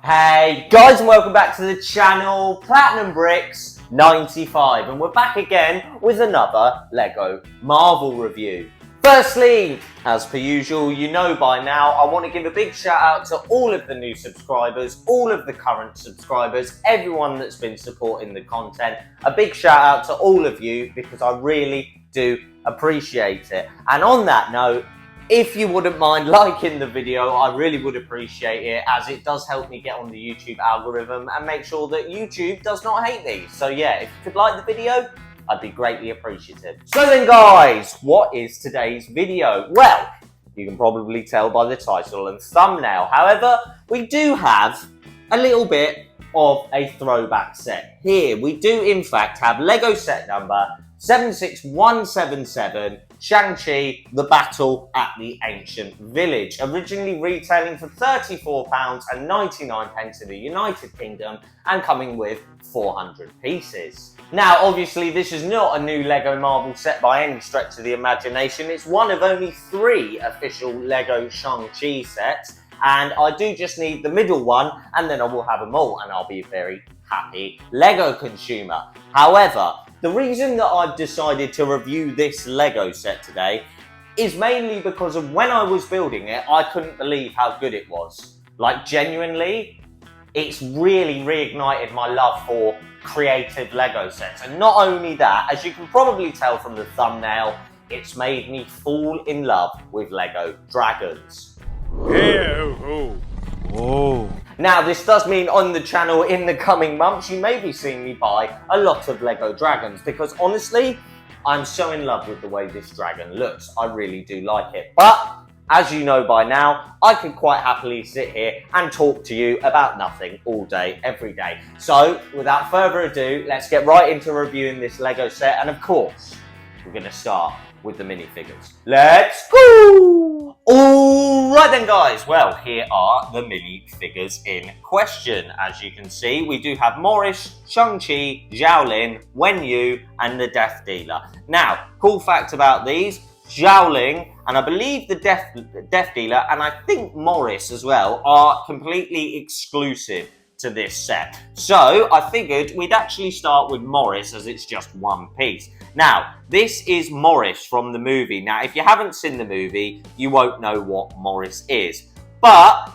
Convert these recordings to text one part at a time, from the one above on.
Hey guys, and welcome back to the channel, Platinum Bricks 95, and we're back again with another Lego Marvel review. Firstly, as per usual, you know by now, I want to give a big shout out to all of the new subscribers, all of the current subscribers, everyone that's been supporting the content. A big shout out to all of you because I really do appreciate it. And on that note, if you wouldn't mind liking the video, I really would appreciate it, as it does help me get on the YouTube algorithm and make sure that YouTube does not hate me. So yeah, if you could like the video, I'd be greatly appreciative. So then guys, what is today's video? Well, you can probably tell by the title and thumbnail. However, we do have a little bit of a throwback set here. We do in fact have Lego set number 76177, Shang-Chi, The Battle at the Ancient Village, originally retailing for £34.99 in the United Kingdom and coming with 400 pieces. Now, obviously, this is not a new Lego Marvel set by any stretch of the imagination. It's one of only 3 official Lego Shang-Chi sets, and I do just need the middle one, and then I will have them all, and I'll be a very happy Lego consumer. However, the reason that I've decided to review this Lego set today is mainly because of when I was building it, I couldn't believe how good it was. Like, genuinely, it's really reignited my love for creative Lego sets. And not only that, as you can probably tell from the thumbnail, it's made me fall in love with Lego dragons. Now, this does mean on the channel in the coming months, you may be seeing me buy a lot of Lego dragons, because honestly, I'm so in love with the way this dragon looks. I really do like it. But as you know by now, I can quite happily sit here and talk to you about nothing all day, every day. So without further ado, let's get right into reviewing this Lego set. And of course, we're going to start with the minifigures. Let's go! Alright then guys, well, here are the minifigures in question. As you can see, we do have Morris, Shang-Chi, Xiaolin, Wenyu, and the Death Dealer. Now, cool fact about these, Xiaolin, and I believe the Death Dealer, and I think Morris as well, are completely exclusive to this set. So I figured we'd actually start with Morris, as it's just one piece. Now, this is Morris from the movie. Now, if you haven't seen the movie, you won't know what Morris is. But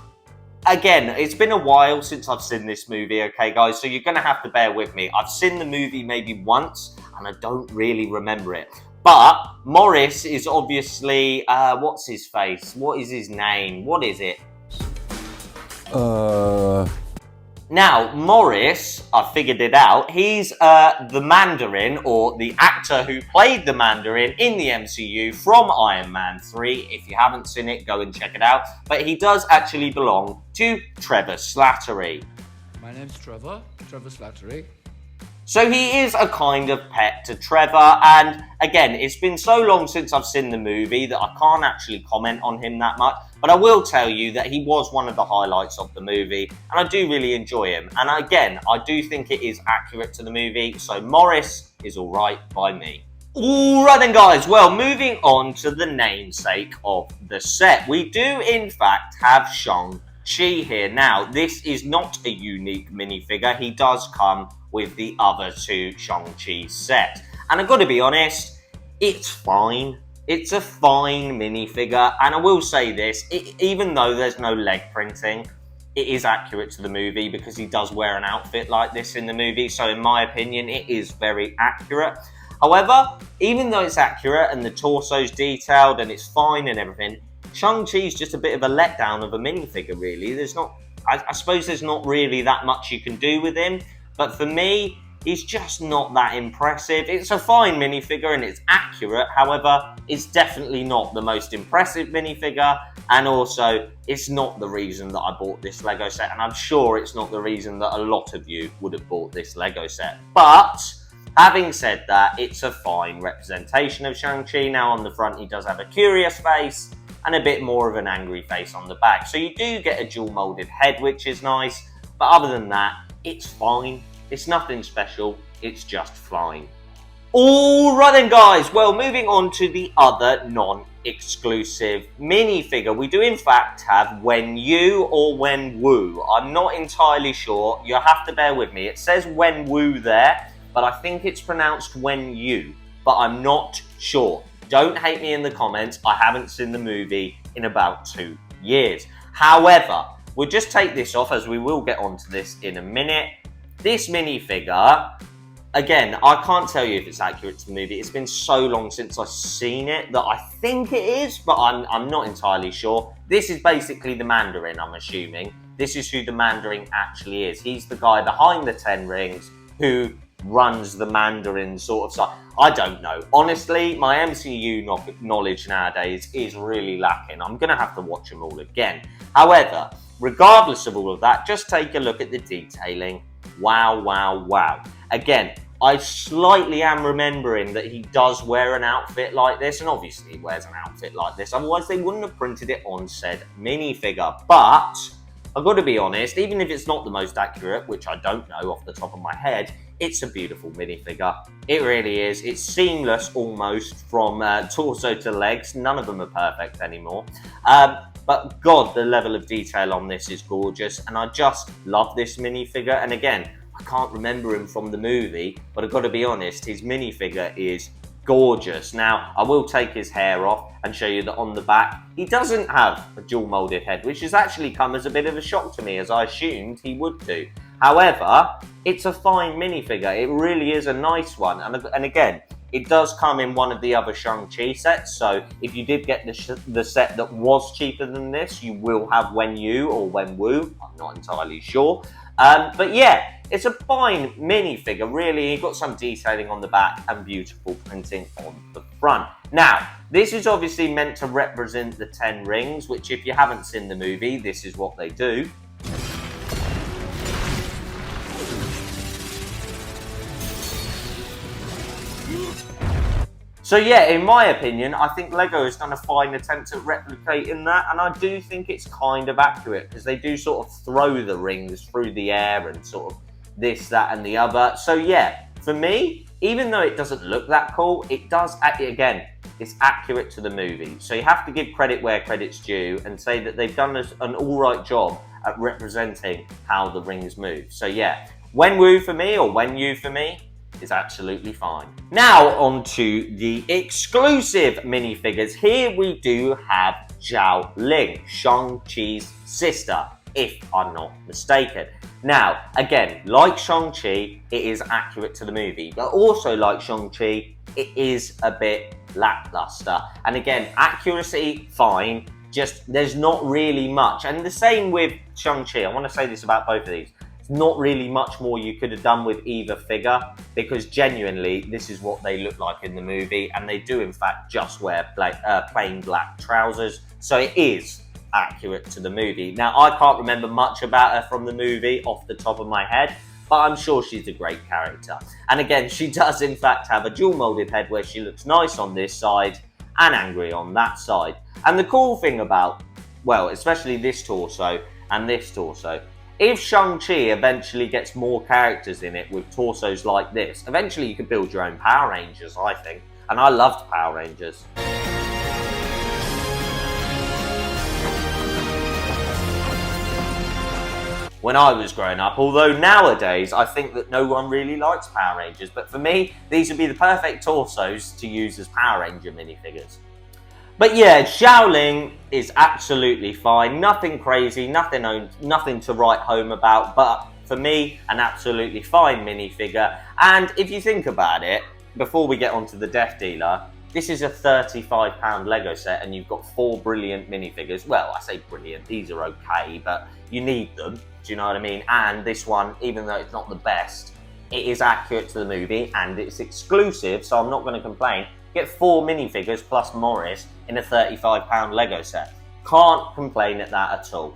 again, it's been a while since I've seen this movie, okay guys, so you're gonna have to bear with me. I've seen the movie maybe once and I don't really remember it. But Morris is obviously, what's his face? What is his name? What is it? Now, Morris, I figured it out, he's the Mandarin, or the actor who played the Mandarin in the MCU from Iron Man 3. If you haven't seen it, go and check it out. But he does actually belong to Trevor Slattery. My name's Trevor Slattery. So he is a kind of pet to Trevor, and again, it's been so long since I've seen the movie that I can't actually comment on him that much, but I will tell you that he was one of the highlights of the movie, and I do really enjoy him. And again, I do think it is accurate to the movie, so Morris is alright by me. Alright then guys, well, moving on to the namesake of the set. We do in fact have Shang-Chi here. Now, this is not a unique minifigure, he does come with the other 2 Shang-Chi set. And I've got to be honest, it's fine. It's a fine minifigure, and I will say this, even though there's no leg printing, it is accurate to the movie because he does wear an outfit like this in the movie, so in my opinion, it is very accurate. However, even though it's accurate and the torso's detailed and it's fine and everything, Shang-Chi's just a bit of a letdown of a minifigure, really. There's not, I suppose there's not really that much you can do with him. But for me, he's just not that impressive. It's a fine minifigure and it's accurate. However, it's definitely not the most impressive minifigure. And also, it's not the reason that I bought this Lego set. And I'm sure it's not the reason that a lot of you would have bought this Lego set. But having said that, it's a fine representation of Shang-Chi. Now on the front, he does have a curious face and a bit more of an angry face on the back. So you do get a dual molded head, which is nice. But other than that, it's fine. It's nothing special, it's just fine. Alright then guys, well moving on to the other non-exclusive minifigure. We do in fact have When You or When Woo. I'm not entirely sure, you'll have to bear with me. It says When Woo there, but I think it's pronounced When You, but I'm not sure. Don't hate me in the comments, I haven't seen the movie in about 2 years. However, we'll just take this off as we will get onto this in a minute. This minifigure, again, I can't tell you if it's accurate to the movie. It's been so long since I've seen it that I think it is, but I'm not entirely sure. This is basically the Mandarin, I'm assuming. This is who the Mandarin actually is. He's the guy behind the 10 rings who runs the Mandarin sort of side. I don't know. Honestly, my MCU knowledge nowadays is really lacking. I'm going to have to watch them all again. However, regardless of all of that, just take a look at the detailing. Wow, wow, wow. Again, I slightly am remembering that he does wear an outfit like this, and obviously he wears an outfit like this, otherwise they wouldn't have printed it on said minifigure. But I've got to be honest, even if it's not the most accurate, which I don't know off the top of my head, it's a beautiful minifigure. It really is. It's seamless almost from torso to legs. None of them are perfect anymore. But God, the level of detail on this is gorgeous, and I just love this minifigure. And again, I can't remember him from the movie, but I've got to be honest, his minifigure is gorgeous. Now, I will take his hair off and show you that on the back, he doesn't have a dual molded head, which has actually come as a bit of a shock to me, as I assumed he would do. However, it's a fine minifigure. It really is a nice one. And again, it does come in one of the other Shang-Chi sets, so if you did get the set that was cheaper than this, you will have When You or When Woo. I'm not entirely sure. But yeah, it's a fine minifigure, really. You've got some detailing on the back and beautiful printing on the front. Now, this is obviously meant to represent the 10 rings, which if you haven't seen the movie, this is what they do. So yeah, in my opinion, I think LEGO has done a fine attempt at replicating that, and I do think it's kind of accurate, because they do sort of throw the rings through the air and sort of this, that, and the other. So yeah, for me, even though it doesn't look that cool, it does, again, it's accurate to the movie. So you have to give credit where credit's due and say that they've done an alright job at representing how the rings move. So yeah, When Woo for me, or When You for me, is absolutely fine. Now on to the exclusive minifigures. Here we do have Zhao Ling, Shang-Chi's sister, if I'm not mistaken. Now, again, like Shang-Chi, it is accurate to the movie, but also like Shang-Chi, it is a bit lackluster. And again, accuracy, fine, just there's not really much. And the same with Shang-Chi. I want to say this about both of these. Not really much more you could have done with either figure, because genuinely this is what they look like in the movie, and they do in fact just wear plain black trousers, so it is accurate to the movie. Now, I can't remember much about her from the movie off the top of my head, but I'm sure she's a great character. And again, she does in fact have a dual molded head where she looks nice on this side and angry on that side. And the cool thing about, well, especially this torso and this torso, if Shang-Chi eventually gets more characters in it with torsos like this, eventually you could build your own Power Rangers, I think. And I loved Power Rangers. When I was growing up, although nowadays I think that no one really likes Power Rangers, but for me, these would be the perfect torsos to use as Power Ranger minifigures. But yeah, Zhao Ling is absolutely fine. Nothing crazy, nothing to write home about, but for me, an absolutely fine minifigure. And if you think about it, before we get onto the Death Dealer, this is a £35 Lego set and you've got 4 brilliant minifigures. Well, I say brilliant, these are okay, but you need them, do you know what I mean? And this one, even though it's not the best, it is accurate to the movie and it's exclusive, so I'm not going to complain. Get 4 minifigures plus Morris in a £35 Lego set. Can't complain at that at all.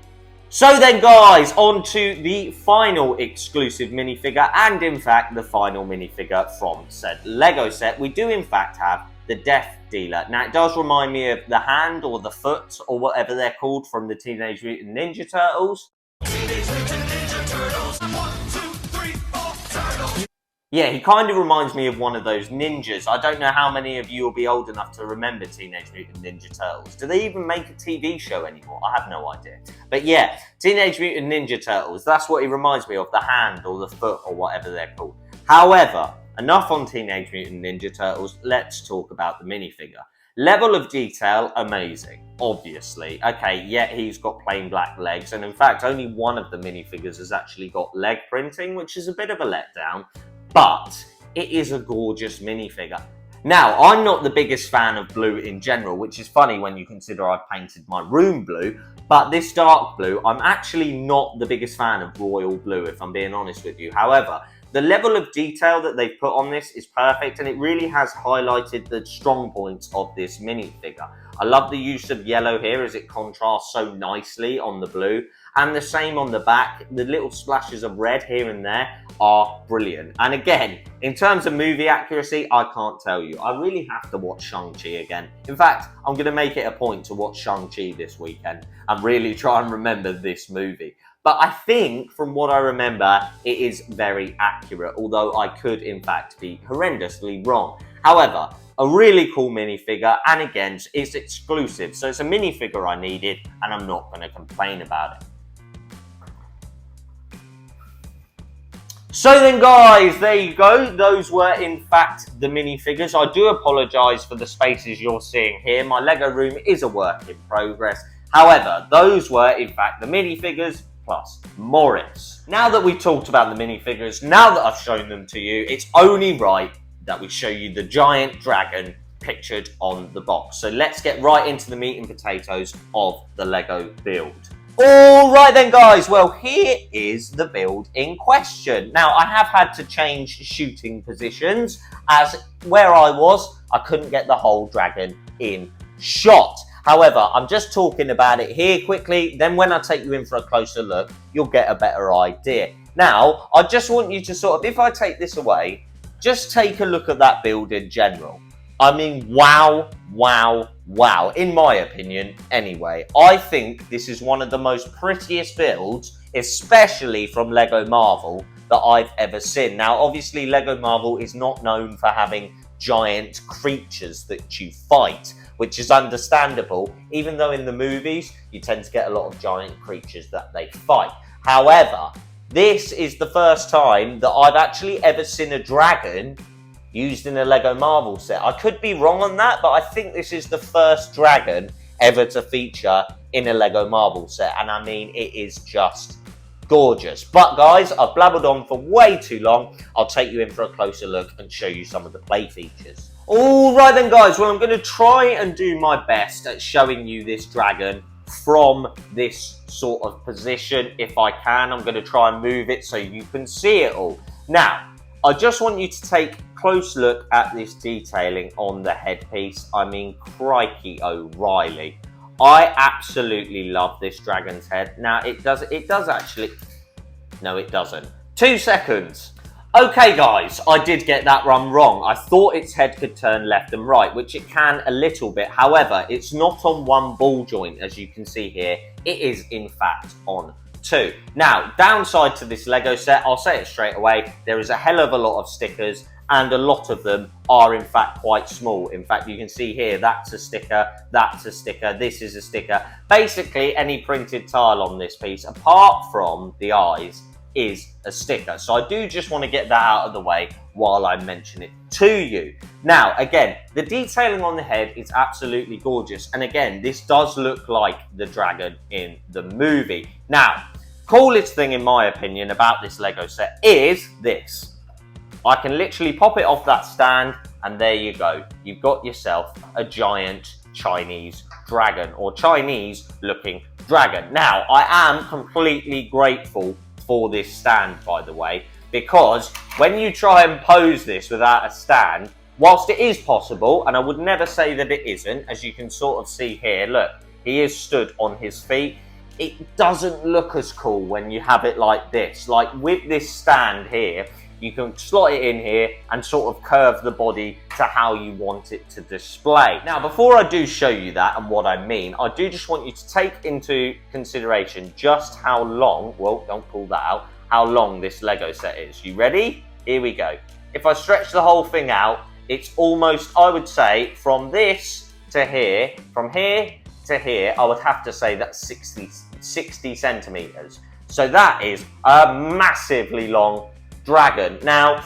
So then guys, on to the final exclusive minifigure, and in fact the final minifigure from said Lego set. We do in fact have the Death Dealer. Now it does remind me of the hand or the foot or whatever they're called from the Teenage Mutant Ninja Turtles. Teenage Mutant Ninja Turtles, 1, 2, 3, 4, turtles. Yeah, he kind of reminds me of one of those ninjas. I don't know how many of you will be old enough to remember Teenage Mutant Ninja Turtles. Do they even make a TV show anymore? I have no idea. But yeah, Teenage Mutant Ninja Turtles, that's what he reminds me of, the hand or the foot or whatever they're called. However, enough on Teenage Mutant Ninja Turtles, let's talk about the minifigure. Level of detail, amazing, obviously. Okay, yeah, he's got plain black legs, and in fact, only one of the minifigures has actually got leg printing, which is a bit of a letdown, but it is a gorgeous minifigure. Now, I'm not the biggest fan of blue in general, which is funny when you consider I've painted my room blue, but this dark blue, I'm actually not the biggest fan of royal blue, if I'm being honest with you. However, the level of detail that they've put on this is perfect, and it really has highlighted the strong points of this minifigure. I love the use of yellow here as it contrasts so nicely on the blue, and the same on the back. The little splashes of red here and there are brilliant. And again, in terms of movie accuracy, I can't tell you. I really have to watch Shang-Chi again. In fact, I'm going to make it a point to watch Shang-Chi this weekend and really try and remember this movie. But I think, from what I remember, it is very accurate, although I could, in fact, be horrendously wrong. However, a really cool minifigure, and again, it's exclusive, so it's a minifigure I needed, and I'm not going to complain about it. So then, guys, there you go. Those were, in fact, the minifigures. I do apologise for the spaces you're seeing here. My Lego room is a work in progress. However, those were, in fact, the minifigures plus Morris. Now that we've talked about the minifigures, now that I've shown them to you, it's only right that we show you the giant dragon pictured on the box. So let's get right into the meat and potatoes of the Lego build. Alright then, guys, well, here is the build in question. Now, I have had to change shooting positions, as where I was, I couldn't get the whole dragon in shot. However, I'm just talking about it here quickly, then when I take you in for a closer look, you'll get a better idea. Now, I just want you to sort of, if I take this away, just take a look at that build in general. I mean, wow, wow, wow. In my opinion, anyway, I think this is one of the most prettiest builds, especially from Lego Marvel, that I've ever seen. Now, obviously, Lego Marvel is not known for having giant creatures that you fight, which is understandable, even though in the movies, you tend to get a lot of giant creatures that they fight. However, this is the first time that I've actually ever seen a dragon used in a Lego Marvel set. I could be wrong on that, but I think this is the first dragon ever to feature in a Lego Marvel set. And I mean, it is just gorgeous. But guys, I've blabbered on for way too long. I'll take you in for a closer look and show you some of the play features. Alright then, guys, well, I'm going to try and do my best at showing you this dragon from this sort of position. If I can, I'm going to try and move it so you can see it all. Now, I just want you to take a close look at this detailing on the headpiece. I mean, crikey O'Reilly. I absolutely love this dragon's head. Now, it does actually... No, it doesn't. 2 seconds. Okay, guys, I did get that one wrong. I thought its head could turn left and right, which it can a little bit. However, it's not on one ball joint, as you can see here. It is, in fact, on 2. Now, downside to this Lego set, I'll say it straight away, there is a hell of a lot of stickers, and a lot of them are, in fact, quite small. In fact, you can see here, that's a sticker, that's a sticker, this is a sticker. Basically, any printed tile on this piece, apart from the eyes, is a sticker. So I do just want to get that out of the way while I mention it to you. Now, again, the detailing on the head is absolutely gorgeous. And again, this does look like the dragon in the movie. Now, coolest thing in my opinion about this Lego set is this. I can literally pop it off that stand and there you go. You've got yourself a giant Chinese dragon, or Chinese looking dragon. Now, I am completely grateful for this stand, by the way, because when you try and pose this without a stand, whilst it is possible, and I would never say that it isn't, as you can sort of see here, look, he is stood on his feet, it doesn't look as cool when you have it like this. Like with this stand here, you can slot it in here and sort of curve the body to how you want it to display. Now, before I do show you that and what I mean, I do just want you to take into consideration just how long, well, don't pull that out, how long this Lego set is. You ready? Here we go. if I stretch the whole thing out, it's almost, I would say, from this to here, from here to here, I would have to say that's 60 centimeters. So that is a massively long dragon. Now,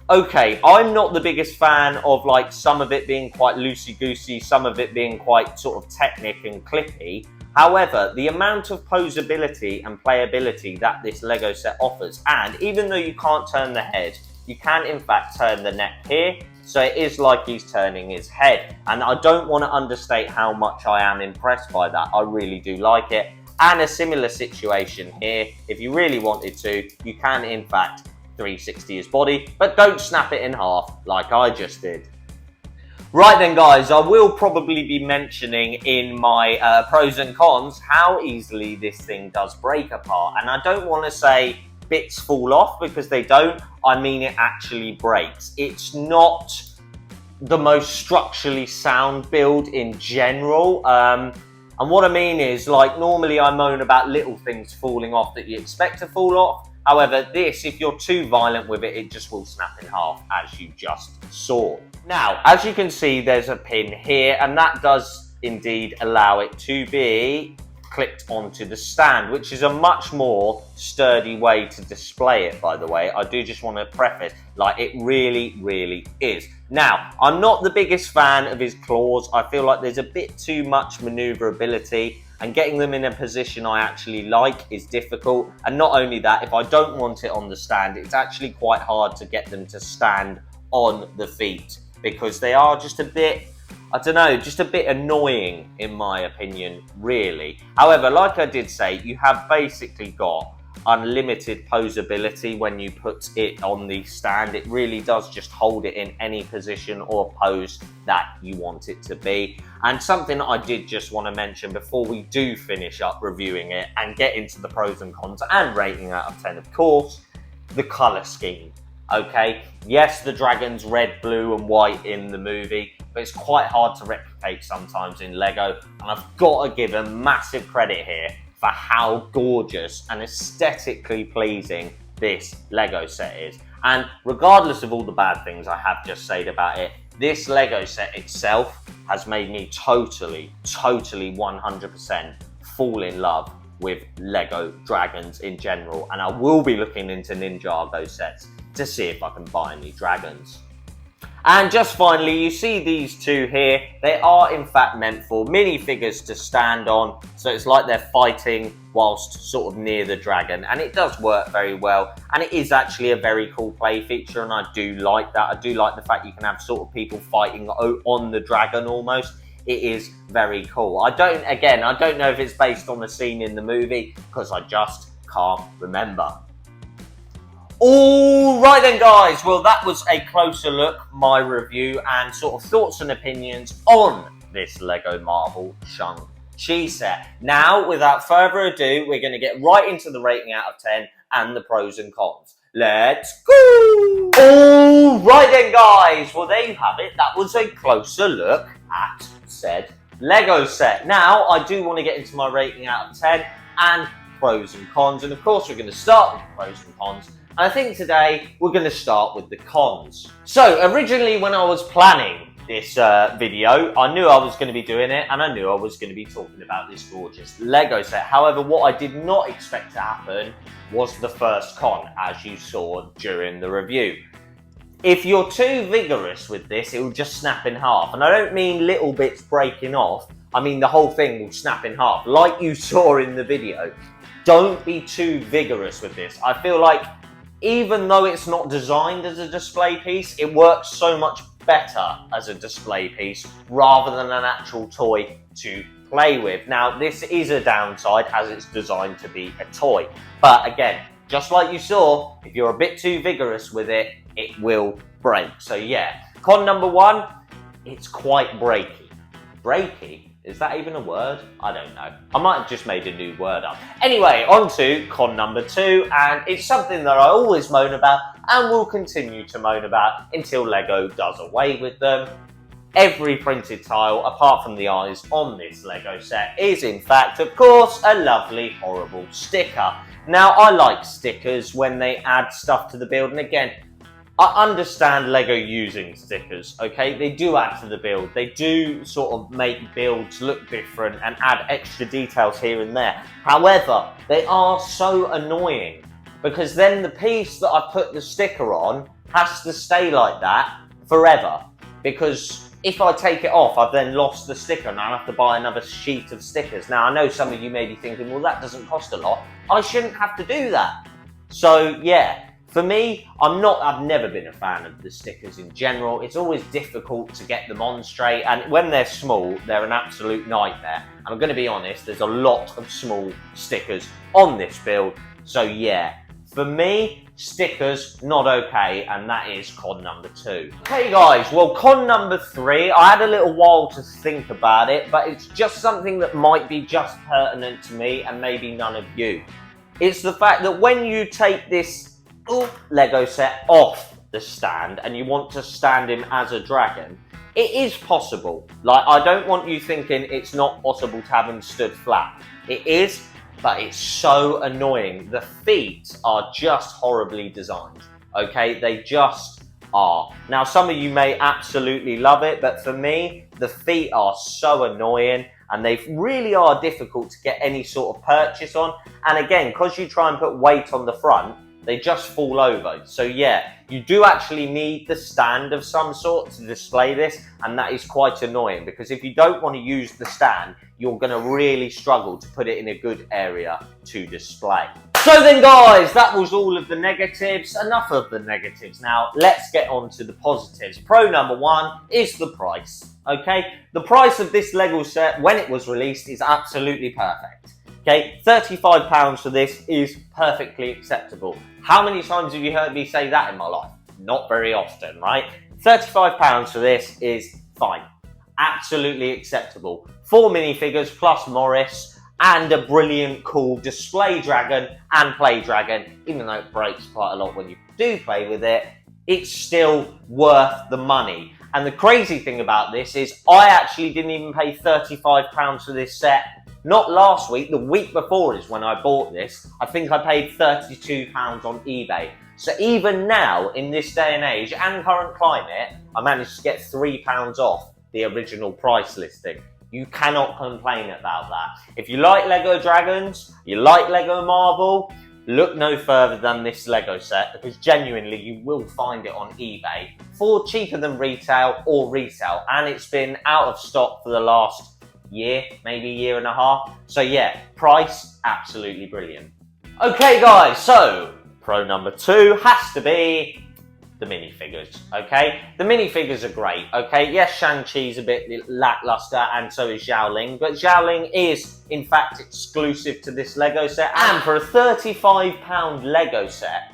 okay, I'm not the biggest fan of like some of it being quite loosey-goosey, some of it being quite sort of technic and clippy. However, the amount of posability and playability that this Lego set offers, and even though you can't turn the head, you can in fact turn the neck here, so it is like he's turning his head. And I don't want to understate how much I am impressed by that. I really do like it. And a similar situation here, if you really wanted to, you can in fact 360 his body, but don't snap it in half like I just did. Right then guys, I will probably be mentioning in my pros and cons how easily this thing does break apart. And I don't want to say bits fall off, because they don't. I mean it actually breaks. It's not the most structurally sound build in general. And what I mean is, like, normally I moan about little things falling off that you expect to fall off. However, this, if you're too violent with it, it just will snap in half, as you just saw. Now, as you can see, there's a pin here, and that does indeed allow it to be clipped onto the stand, which is a much more sturdy way to display it, by the way. I do just want to preface, like, it really, really is. Now, I'm not the biggest fan of his claws. I feel like there's a bit too much maneuverability, and getting them in a position I actually like is difficult. And not only that, if I don't want it on the stand, it's actually quite hard to get them to stand on the feet, because they are just a bit, I don't know, just a bit annoying in my opinion, really. However, like I did say, you have basically got unlimited posability when you put it on the stand. It really does just hold it in any position or pose that you want it to be. And something that I did just want to mention before we do finish up reviewing it and get into the pros and cons and rating out of 10, of course, the colour scheme. Okay, yes, the dragon's red, blue and white in the movie, but it's quite hard to replicate sometimes in Lego, and I've got to give them massive credit here for how gorgeous and aesthetically pleasing this Lego set is. And regardless of all the bad things I have just said about it, this Lego set itself has made me totally 100% fall in love with Lego dragons in general, and I will be looking into Ninjago sets to see if I can buy any dragons. And just finally, you see these two here. They are in fact meant for minifigures to stand on, so it's like they're fighting whilst sort of near the dragon, and it does work very well, and it is actually a very cool play feature, and I do like that. I do like the fact you can have sort of people fighting on the dragon almost. It is very cool. I don't know if it's based on the scene in the movie, because I just can't remember. Alright then guys, well that was a closer look, my review and sort of thoughts and opinions on this Lego Marvel Shang-Chi set. Now, without further ado, we're going to get right into the rating out of 10 and the pros and cons. Let's go! Alright then guys, well there you have it. That was a closer look at said Lego set. Now, I do want to get into my rating out of 10 and pros and cons, and of course we're going to start with the pros and cons. And I think today we're going to start with the cons. So originally when I was planning this video, I knew I was going to be doing it, and I knew I was going to be talking about this gorgeous Lego set. However, what I did not expect to happen was the first con, as you saw during the review. If you're too vigorous with this, it will just snap in half. And I don't mean little bits breaking off, I mean the whole thing will snap in half, like you saw in the video. Don't be too vigorous with this. I feel like even though it's not designed as a display piece, it works so much better as a display piece rather than an actual toy to play with. Now, this is a downside as it's designed to be a toy. But again, just like you saw, if you're a bit too vigorous with it, it will break. So yeah, con number one, it's quite breaky. Breaky? Is that even a word? I don't know. I might have just made a new word up. Anyway, on to con number two, and it's something that I always moan about and will continue to moan about until Lego does away with them. Every printed tile, apart from the eyes on this Lego set, is in fact, of course, a lovely, horrible sticker. Now, I like stickers when they add stuff to the build, and again, I understand Lego using stickers, okay? They do add to the build. They do sort of make builds look different and add extra details here and there. However, they are so annoying because then the piece that I put the sticker on has to stay like that forever. Because if I take it off, I've then lost the sticker and I'll have to buy another sheet of stickers. Now, I know some of you may be thinking, well, that doesn't cost a lot. I shouldn't have to do that. So, yeah. For me, I've never been a fan of the stickers in general. It's always difficult to get them on straight, and when they're small, they're an absolute nightmare. And I'm going to be honest, there's a lot of small stickers on this build. So yeah, for me, stickers, not okay, and that is con number 2. Okay guys, well con number 3, I had a little while to think about it, but it's just something that might be just pertinent to me and maybe none of you. It's the fact that when you take this Lego set off the stand and you want to stand him as a dragon, it is possible. Like, I don't want you thinking it's not possible to have him stood flat. It is, but it's so annoying. The feet are just horribly designed, okay? They just are. Now, some of you may absolutely love it, but for me, the feet are so annoying and they really are difficult to get any sort of purchase on. And again, because you try and put weight on the front, they just fall over. So yeah, you do actually need the stand of some sort to display this, and that is quite annoying because if you don't want to use the stand, you're going to really struggle to put it in a good area to display. So then guys, that was all of the negatives. Enough of the negatives now. Let's get on to the positives. Pro number 1 is the price. Okay, the price of this Lego set when it was released is absolutely perfect. Okay, £35 for this is perfectly acceptable. How many times have you heard me say that in my life? Not very often, right? £35 for this is fine. Absolutely acceptable. 4 minifigures plus Morris and a brilliant, cool display dragon and play dragon. Even though it breaks quite a lot when you do play with it, it's still worth the money. And the crazy thing about this is I actually didn't even pay £35 for this set. Not last week, the week before is when I bought this. I think I paid £32 on eBay. So even now, in this day and age and current climate, I managed to get £3 off the original price listing. You cannot complain about that. If you like Lego Dragons, you like Lego Marvel, look no further than this Lego set because genuinely you will find it on eBay for cheaper than retail or resale. And it's been out of stock for the last year, maybe a year and a half. So yeah, price, absolutely brilliant. Okay guys, so pro number 2 has to be the minifigures, okay? The minifigures are great, okay? Yes, Shang-Chi's a bit lackluster and so is Xiaoling, but Xiaoling is in fact exclusive to this Lego set, and for a £35 Lego set,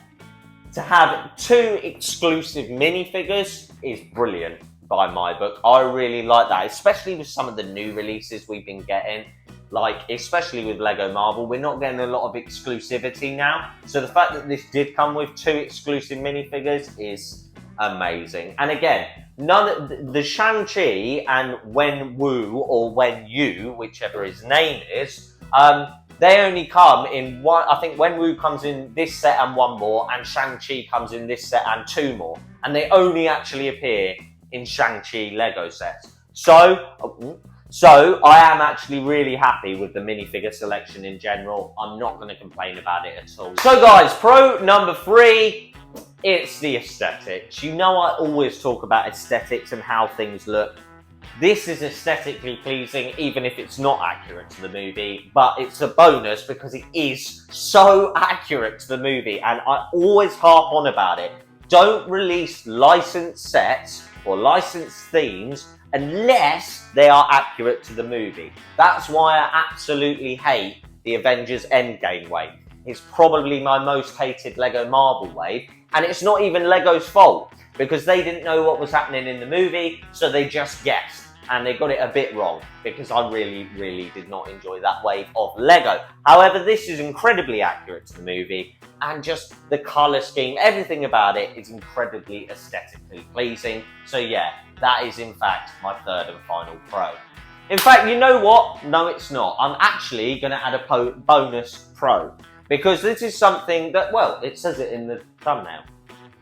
to have 2 exclusive minifigures is brilliant. By my book, I really like that, especially with some of the new releases we've been getting, like especially with Lego Marvel. We're not getting a lot of exclusivity now, so the fact that this did come with 2 exclusive minifigures is amazing. And again, the Shang-Chi and Wen-Wu or Wen-Yu, whichever his name is, they only come in one. I think Wen-Wu comes in this set and 1 more, and Shang-Chi comes in this set and 2 more, and they only actually appear in Shang-Chi Lego sets. So I am actually really happy with the minifigure selection in general. I'm not going to complain about it at all. So guys, pro number 3, it's the aesthetics. You know I always talk about aesthetics and how things look. This is aesthetically pleasing even if it's not accurate to the movie, but it's a bonus because it is so accurate to the movie, and I always harp on about it. Don't release licensed sets or licensed themes unless they are accurate to the movie. That's why I absolutely hate the Avengers Endgame wave. It's probably my most hated Lego Marvel wave, and it's not even Lego's fault because they didn't know what was happening in the movie, so they just guessed. And they got it a bit wrong because I really did not enjoy that wave of Lego. However, this is incredibly accurate to the movie, and just the colour scheme, everything about it is incredibly aesthetically pleasing. So yeah, that is in fact my 3rd and final pro. In fact, you know what? No, it's not. I'm actually going to add a bonus pro because this is something that, well, it says it in the thumbnail.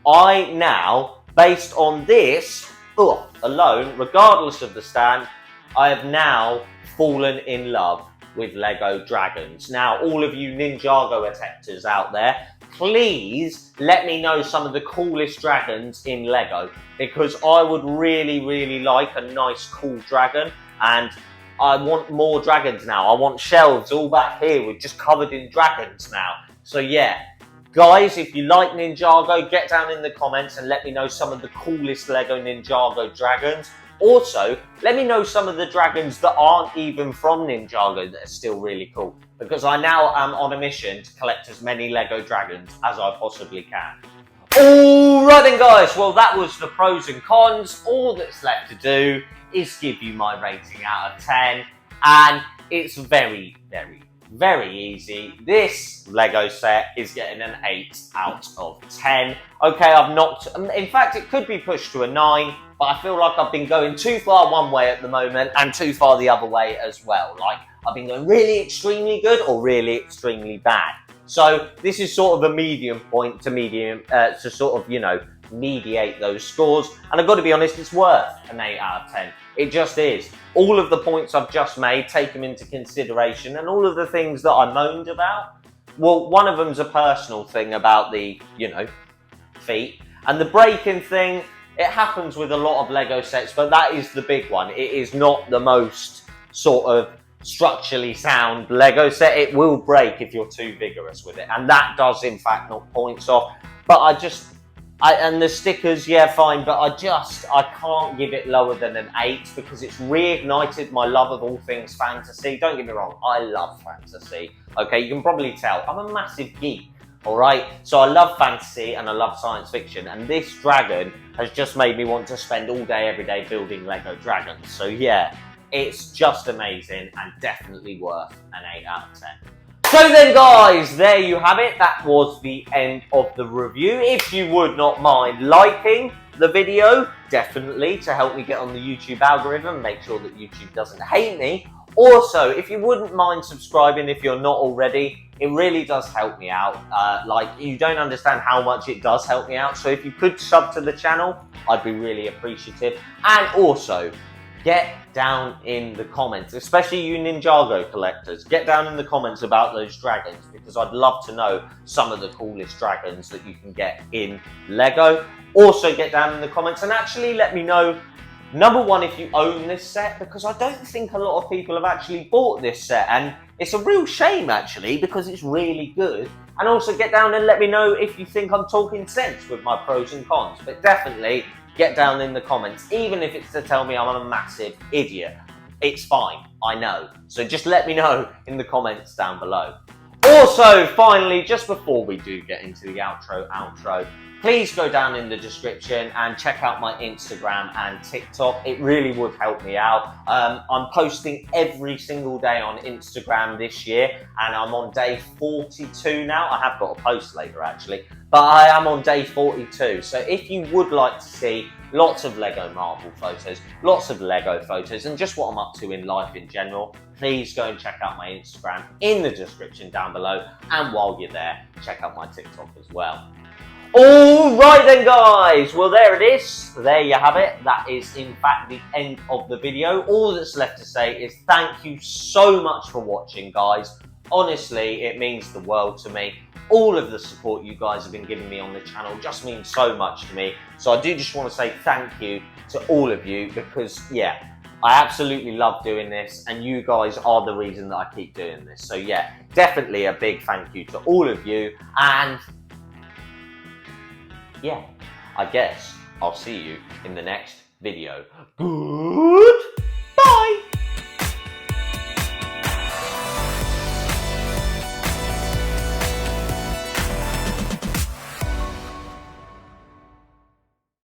I now, based on this alone, regardless of the stand, I have now fallen in love with Lego dragons. Now, all of you Ninjago detectors out there, please let me know some of the coolest dragons in Lego, because I would really, really like a nice, cool dragon, and I want more dragons now. I want shelves all back here with just covered in dragons now. So yeah, guys, if you like Ninjago, get down in the comments and let me know some of the coolest Lego Ninjago dragons. Also, let me know some of the dragons that aren't even from Ninjago that are still really cool, because I now am on a mission to collect as many Lego dragons as I possibly can. Alright then guys, well that was the pros and cons. All that's left to do is give you my rating out of 10, and it's very, very, very easy. This Lego set is getting an 8 out of 10. Okay, I've knocked, in fact it could be pushed to a 9, but I feel like I've been going too far one way at the moment and too far the other way as well. Like, I've been going really extremely good or really extremely bad. So this is sort of a medium point to medium, to sort of, you know, mediate those scores. And I've got to be honest, it's worth an 8 out of 10. It just is. All of the points I've just made, take them into consideration, and all of the things that I moaned about, well, one of them's a personal thing about the, you know, feet. And the breaking thing, it happens with a lot of Lego sets, but that is the big one. It is not the most sort of structurally sound Lego set. It will break if you're too vigorous with it, and that does in fact knock points off. But and the stickers, yeah, fine, but I can't give it lower than an 8 because it's reignited my love of all things fantasy. Don't get me wrong, I love fantasy. Okay, you can probably tell I'm a massive geek. Alright, so I love fantasy and I love science fiction, and this dragon has just made me want to spend all day, every day building Lego dragons. So yeah, it's just amazing and definitely worth an 8 out of 10. So then guys, there you have it. That was the end of the review. If you would not mind liking the video, definitely, to help me get on the YouTube algorithm, make sure that YouTube doesn't hate me. Also, if you wouldn't mind subscribing if you're not already, it really does help me out. Like, you don't understand how much it does help me out. So if you could sub to the channel, I'd be really appreciative. And also, get down in the comments, especially you Ninjago collectors, get down in the comments about those dragons, because I'd love to know some of the coolest dragons that you can get in Lego. Also, get down in the comments and actually let me know, number one, if you own this set, because I don't think a lot of people have actually bought this set, and it's a real shame actually, because it's really good. And also get down and let me know if you think I'm talking sense with my pros and cons, but definitely get down in the comments, even if it's to tell me I'm a massive idiot. It's fine, I know. So just let me know in the comments down below. Also, finally, just before we do get into the outro, please go down in the description and check out my Instagram and TikTok. It really would help me out. I'm posting every single day on Instagram this year, and I'm on day 42 now. I have got a post later actually, but I am on day 42. So if you would like to see lots of Lego Marvel photos, lots of Lego photos, and just what I'm up to in life in general, please go and check out my Instagram in the description down below. And while you're there, check out my TikTok as well. Alright then guys, well there it is, there you have it. That is in fact the end of the video. All that's left to say is thank you so much for watching, guys. Honestly, it means the world to me. All of the support you guys have been giving me on the channel just means so much to me. So I do just want to say thank you to all of you, because yeah, I absolutely love doing this, and you guys are the reason that I keep doing this. So yeah, definitely a big thank you to all of you, and yeah, I guess I'll see you in the next video. Good.